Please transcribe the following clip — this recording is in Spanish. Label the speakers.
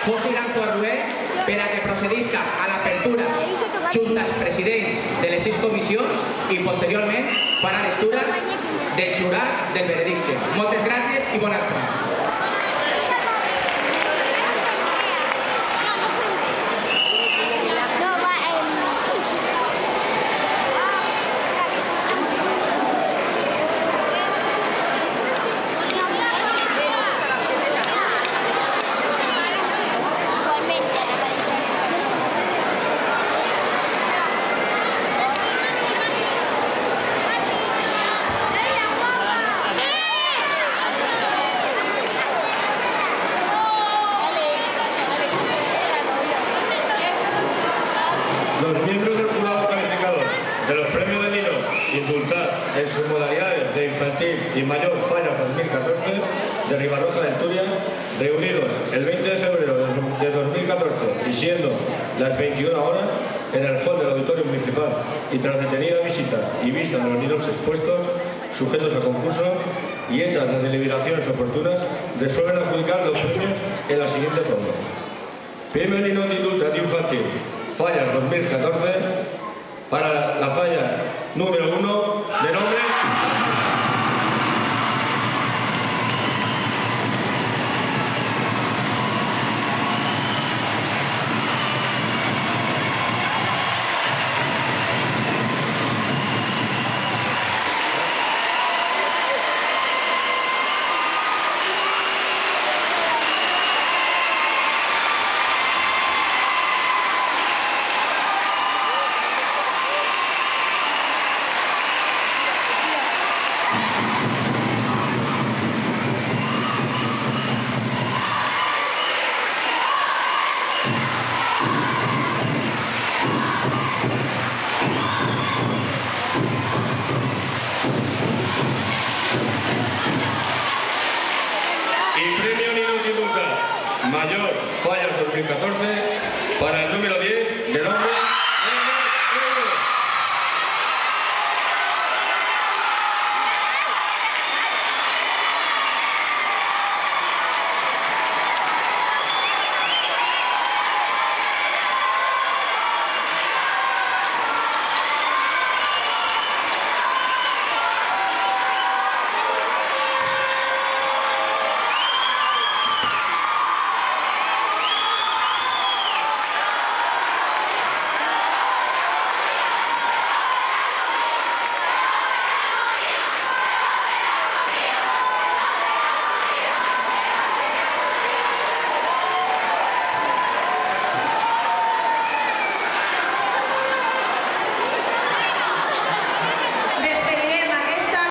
Speaker 1: José Iranzo Arrué per a que procedisca a l'apertura junt als presidents de les 6 comissions i posteriorment farà lectura del jurat del veredicte. Moltes gràcies i bones tardes.
Speaker 2: Los miembros del jurado calificador de los premios de Nino Indultar en sus modalidades de infantil y mayor Fallas 2014 de Ribarroja del Turia, reunidos el 20 de febrero de 2014 y siendo las 21 horas en el hall del Auditorio Municipal y tras detenida visita y vista de los niños expuestos, sujetos a concurso y hechas las deliberaciones oportunas, resuelven adjudicar los premios en la siguiente forma. Premio Nino de Indultar Infantil Fallas 2014 para la falla número 1 de nombre Mayor Fallas 2014 para el número 10 de nombre